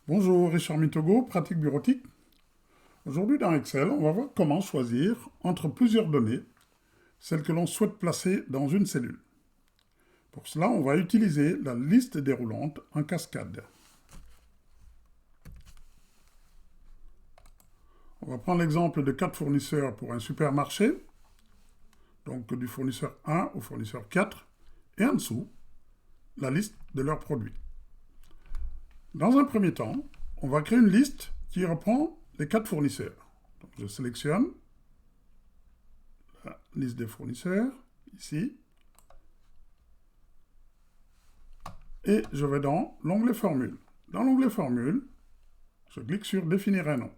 Bonjour, Richard Mitogo, pratique bureautique. Aujourd'hui dans Excel, on va voir comment choisir entre plusieurs données, celles que l'on souhaite placer dans une cellule. Pour cela, on va utiliser la liste déroulante en cascade. On va prendre l'exemple de 4 fournisseurs pour un supermarché, donc du fournisseur 1 au fournisseur 4, et en dessous, la liste de leurs produits. Dans un premier temps, on va créer une liste qui reprend les 4 fournisseurs. Donc, je sélectionne la liste des fournisseurs, ici, et je vais dans l'onglet Formule. Dans l'onglet Formule, je clique sur Définir un nom.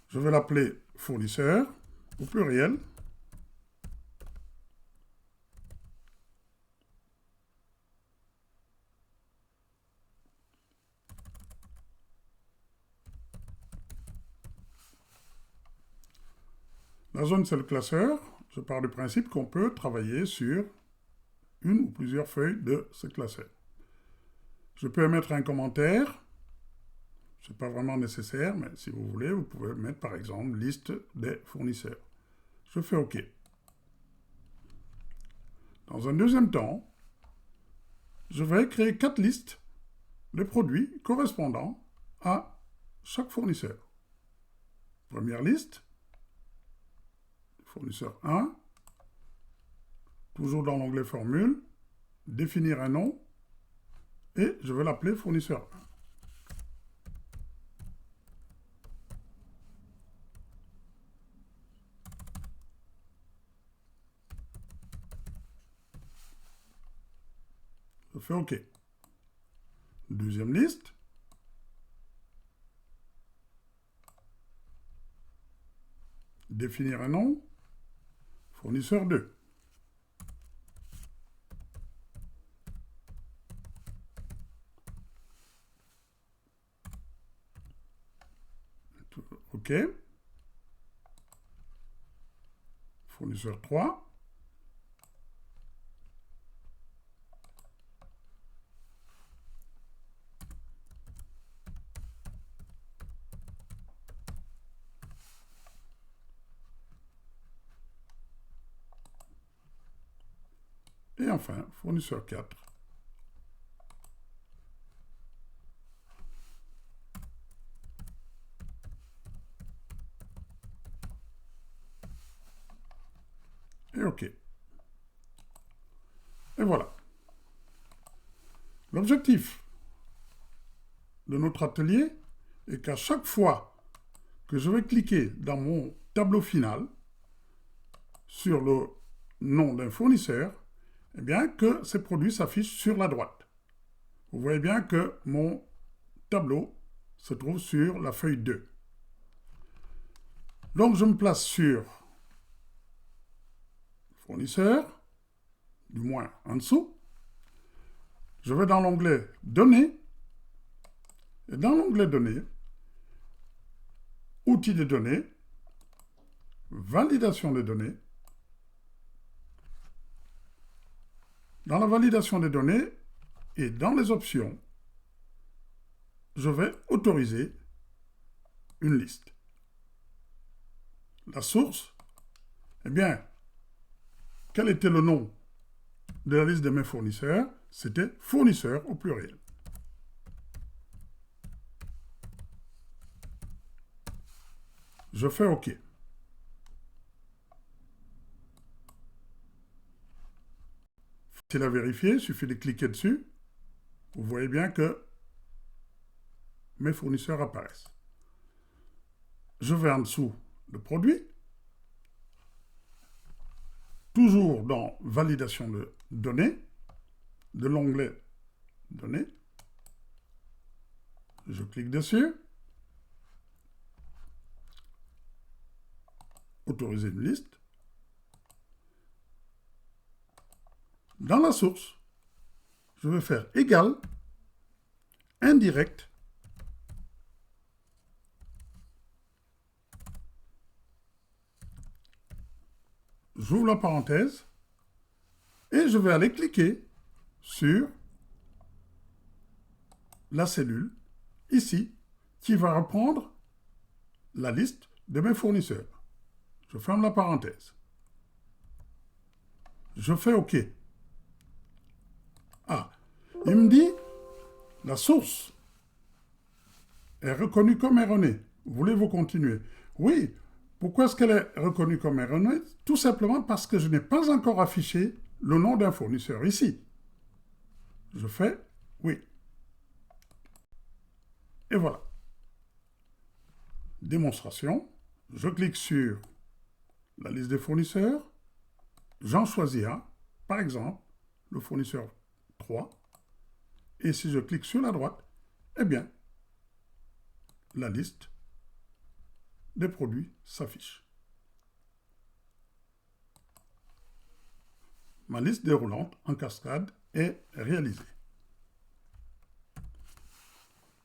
Je vais l'appeler fournisseur, au pluriel. La zone, c'est le classeur. Je pars du principe qu'on peut travailler sur une ou plusieurs feuilles de ce classeur. Je peux mettre un commentaire. Ce n'est pas vraiment nécessaire, mais si vous voulez, vous pouvez mettre par exemple liste des fournisseurs. Je fais OK. Dans un deuxième temps, je vais créer 4 listes de produits correspondant à chaque fournisseur. Première liste, fournisseur 1, toujours dans l'onglet Formule, définir un nom, et je vais l'appeler fournisseur 1. Je fais OK. Deuxième liste. Définir un nom. Fournisseur 2. OK. Fournisseur 3. Et enfin, fournisseur 4. Et OK. Et voilà. L'objectif de notre atelier est qu'à chaque fois que je vais cliquer dans mon tableau final sur le nom d'un fournisseur, eh bien que ces produits s'affichent sur la droite. Vous voyez bien que mon tableau se trouve sur la feuille 2. Donc je me place sur fournisseur, du moins en dessous. Je vais dans l'onglet Données. Et dans l'onglet Données, Outils de données, Validation des données. Dans la validation des données et dans les options, je vais autoriser une liste. La source, eh bien, quel était le nom de la liste de mes fournisseurs? C'était fournisseur au pluriel. Je fais OK. Facile à vérifier, il suffit de cliquer dessus. Vous voyez bien que mes fournisseurs apparaissent. Je vais en dessous de produit. Toujours dans validation de données, de l'onglet données. Je clique dessus. Autoriser une liste. Dans la source, je vais faire égal, indirect, j'ouvre la parenthèse, et je vais aller cliquer sur la cellule, ici, qui va reprendre la liste de mes fournisseurs. Je ferme la parenthèse. Je fais OK. Ah, il me dit, la source est reconnue comme erronée. Voulez-vous continuer? Oui. Pourquoi est-ce qu'elle est reconnue comme erronée? Tout simplement parce que je n'ai pas encore affiché le nom d'un fournisseur ici. Je fais oui. Et voilà. Démonstration. Je clique sur la liste des fournisseurs. J'en choisis un. Par exemple, le fournisseur 3. Et si je clique sur la droite, eh bien, la liste des produits s'affiche. Ma liste déroulante en cascade est réalisée.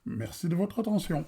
Merci de votre attention.